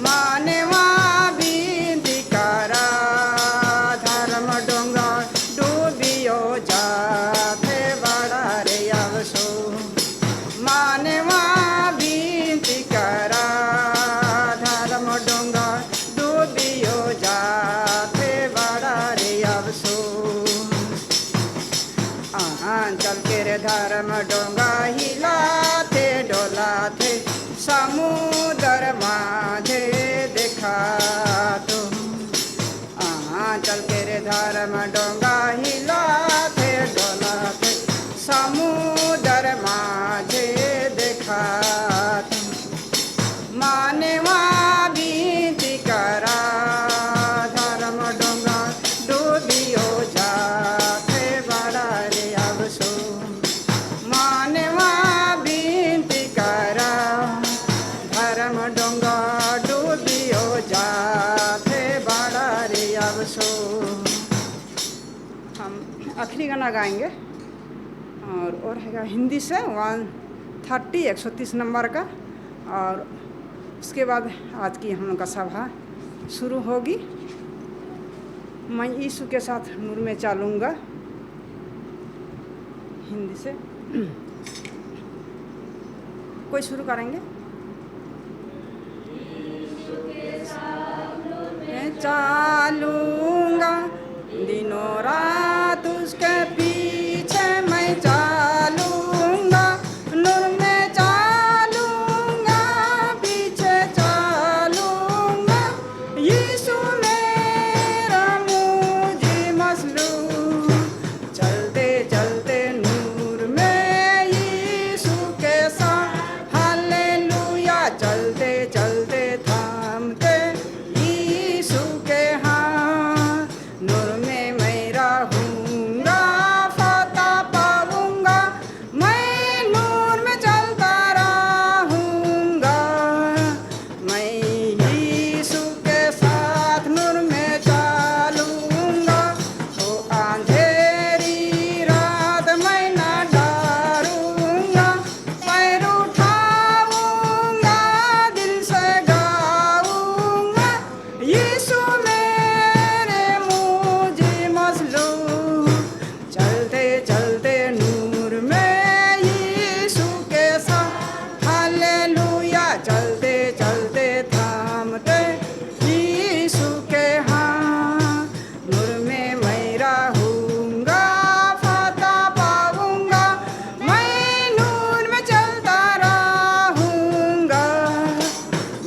मानवा बिनती करा धर्म डोंगा डूबियो जाते बड़ा रे अफसोस मानवा बिनती करा धर्म डोंगा डूबियो जाते बड़ा रे अफसोस चल के रे धर्म डोंगा हिलाते डोलाते समुद्र माझे देखा तुम चल के रे धर्म डोंगा हिलाते डोलाते समुद्र माझे देखा तुम मानवा बिनती करा धर्म डोंगा डूबियो जाते बड़ा रे अफसोस मानवा बिनती करा धर्म डोंगा डूबियो जाते बड़ा रे अफसोस। हम आखिरी गाना गाएंगे और हैगा हिंदी से 130 नंबर का और उसके बाद आज की हम लोग का सभा शुरू होगी। मैं यीशु के साथ नूर में चलूँगा हिंदी से। कोई शुरू करेंगे? मैं चलूँगा दिनों रात उसके पीछे मैं चलूँगा नूर में चलूँगा पीछे चलूँगा यीशु मेरा मुझे मसलूब चलते चलते नूर में यीशु के साथ हालेलुया चलते चलते थामते यीशु के हाथ नूर में मैं रहूँगा फतह पाऊँगा मैं नूर में चलता रहूँगा मैं यीशु के साथ नूर में चलूँगा तो अंधेरी रात मैं ना डरूँगा पैर उठाऊँगा दिल से गाऊँगा यीशु मेरे मुझे मसलूब चलते चलते नूर में यीशु के साथ हालेलुया चलते चलते थामते यीशु के हाथ नूर में मैं रहूँगा फतह पाऊँगा मैं नूर में चलता रहूँगा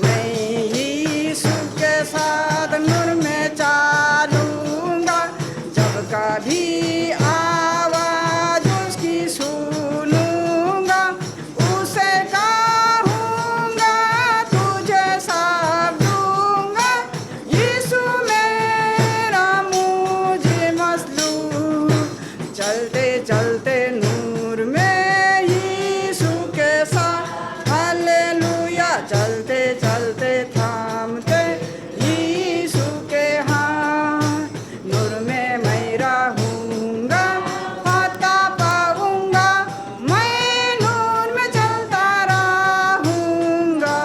मैं यीशु के साथ नूर में चलूँगा जब कभी आवाज़ उसकी सुनूँगा उसे कहूँगा तुझे सब दूँगा यीशु मेरा मुझे मसलूब चलते चलते नूर में यीशु के साथ हालेलुया चलते चलते थामते यीशु के हाथ नूर में मैं रहूँगा फतह पाऊँगा मैं नूर में चलता रहूँगा।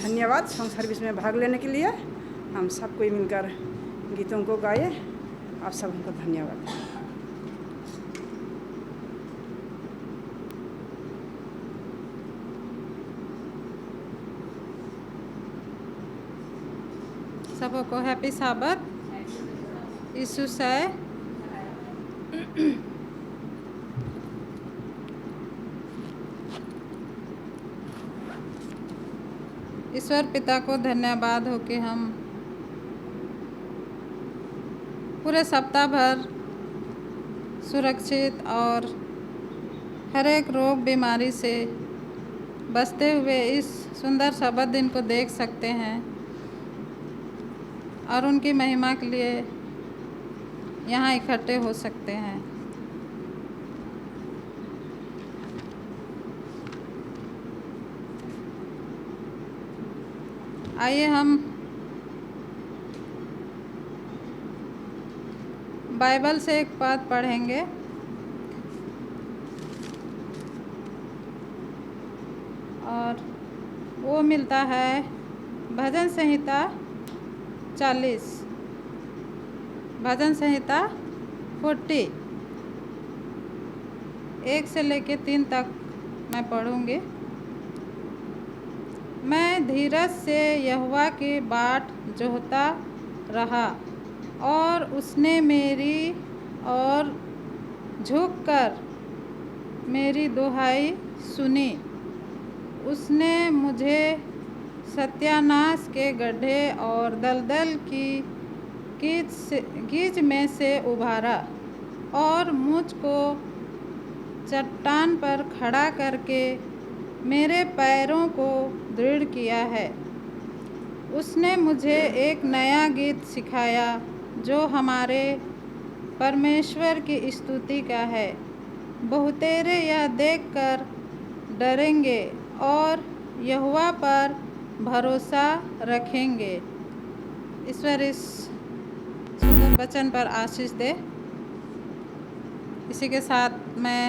धन्यवाद सॉन्ग सर्विस में भाग लेने के लिए। हम सब कोई मिलकर गीतों को गाए। आप सबको धन्यवाद। सबको हैप्पी साबत यीशु से ईश्वर पिता को धन्यवाद हो कि हम पूरे सप्ताह भर सुरक्षित और हर एक रोग बीमारी से बचते हुए इस सुंदर सबत दिन को देख सकते हैं और उनकी महिमा के लिए यहाँ इकट्ठे हो सकते हैं। आइए हम बाइबल से एक पद पढ़ेंगे। और वो मिलता है भजन संहिता 40, भजन संहिता 40, 1 से लेके 3 तक मैं पढ़ूँगी। मैं धीरज से यहोवा की बाट जोहता रहा और उसने मेरी और झुककर मेरी दुहाई सुनी। उसने मुझे सत्यानाश के गड्ढे और दलदल की कीच में से उबारा और मुझको चट्टान पर खड़ा करके मेरे पैरों को दृढ़ किया है। उसने मुझे एक नया गीत सिखाया जो हमारे परमेश्वर की स्तुति का है। बहुतेरे यह देखकर डरेंगे और यहोवा पर भरोसा रखेंगे। ईश्वर इस सुंदर वचन पर आशीष दे। इसी के साथ मैं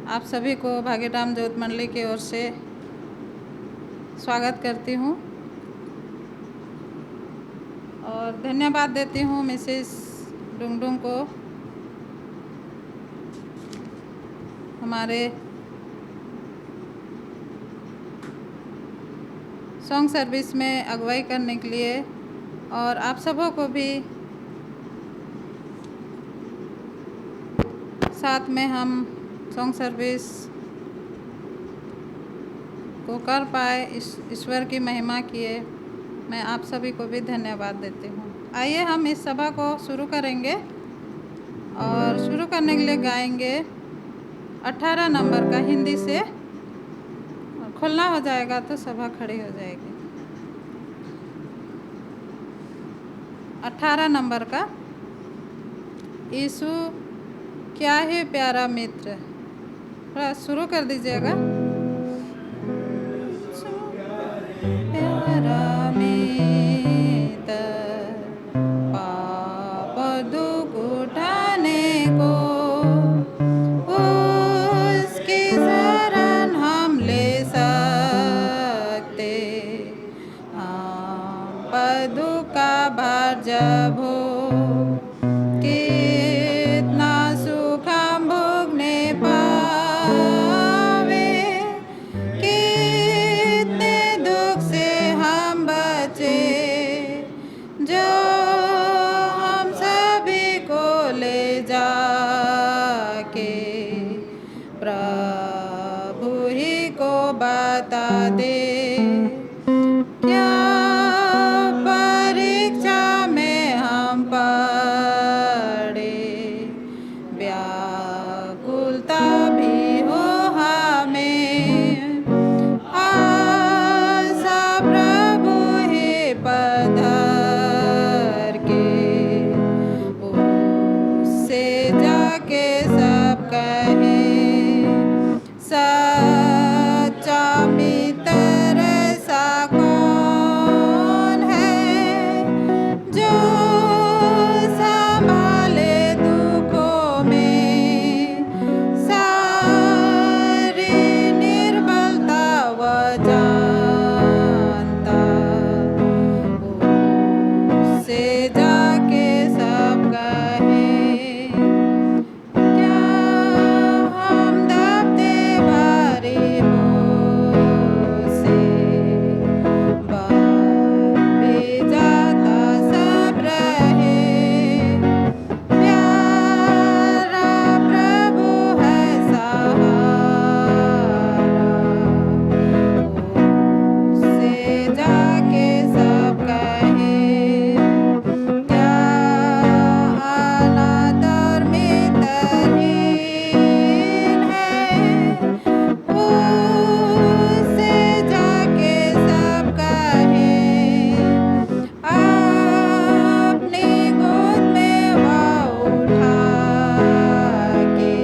आप सभी को भाग्यधाम ज्योत मंडली की ओर से स्वागत करती हूँ और धन्यवाद देती हूँ मिसेस डुंगडुंग को हमारे सॉन्ग सर्विस में अगुवाई करने के लिए, और आप सबों को भी साथ में हम सॉन्ग सर्विस को कर पाए, ईश्वर की महिमा किए, मैं आप सभी को भी धन्यवाद देती हूँ। आइए हम इस सभा को शुरू करेंगे और शुरू करने के लिए गाएंगे 18 नंबर का हिंदी से, और खुलना हो जाएगा तो सभा खड़ी हो जाएगी। 18 नंबर का यीशु क्या है प्यारा मित्र, थोड़ा शुरू कर दीजिएगा। प्यारा मित्र पाप दुख उठाने को उसकी शरण हम ले सकते। हम पर दुख का भार जब हो कितना सुख हम भोगने पावे, कितने दुख से हम बचे, जो हम सभी को ले जाके प्रभु ही को बता दे। क्या परीक्षा में हम पड़े, व्याकुलता भी हो हमें, आशा प्रभु ही पधार के उससे जाके सब कहे। सच्चा मित्र सा कौन है जो संभाले दुखों में, सारी निर्बलता वह जानता, उससे जाके सब कहे। क्या हम दबते भारी से भी जाता सब रहे, प्यारा प्रभु है सहारा, उससे जाके सब कहे। क्या अनाथ और मित्रहीन है, उससे जाके सब कहे। अपनी गोद में वह उठा के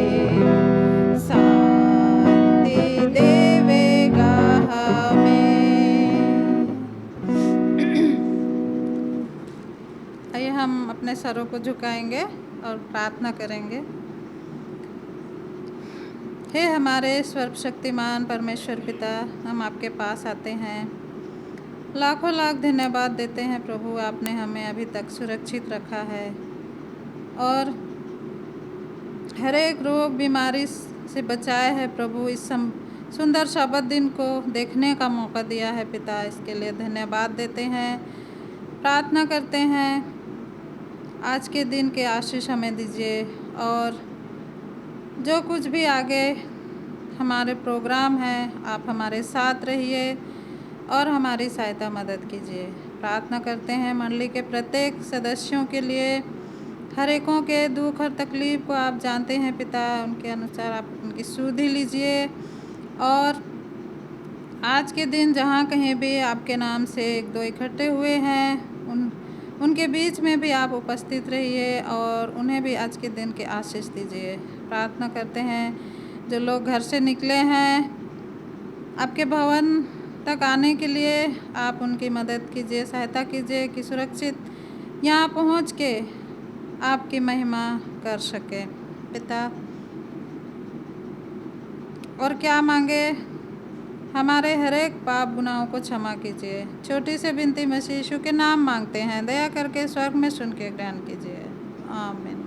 शांति देवेगा हमें। आइए हम अपने सरों को झुकाएंगे और प्रार्थना करेंगे। हे हमारे सर्वशक्तिमान परमेश्वर पिता, हम आपके पास आते हैं लाखों लाख धन्यवाद देते हैं प्रभु, आपने हमें अभी तक सुरक्षित रखा है और हर एक रोग बीमारी से बचाया है प्रभु। इस सुंदर शबत दिन को देखने का मौका दिया है पिता, इसके लिए धन्यवाद देते हैं। प्रार्थना करते हैं आज के दिन के आशीष हमें दीजिए और जो कुछ भी आगे हमारे प्रोग्राम हैं आप हमारे साथ रहिए और हमारी सहायता मदद कीजिए। प्रार्थना करते हैं मंडली के प्रत्येक सदस्यों के लिए, हर एकों के दुख और तकलीफ़ को आप जानते हैं पिता, उनके अनुसार आप उनकी सुधि लीजिए और आज के दिन जहाँ कहीं भी आपके नाम से एक दो इकट्ठे हुए हैं उनके बीच में भी आप उपस्थित रहिए और उन्हें भी आज के दिन के आशीष दीजिए। प्रार्थना करते हैं जो लोग घर से निकले हैं आपके भवन तक आने के लिए आप उनकी मदद कीजिए, सहायता कीजिए कि सुरक्षित यहाँ पहुँच के आपकी महिमा कर सके पिता। और क्या मांगे, हमारे हर एक पाप गुनाहों को क्षमा कीजिए। छोटी सी विनती मसीह यीशु के नाम मांगते हैं, दया करके स्वर्ग में सुन के ग्रहण कीजिए। आमीन।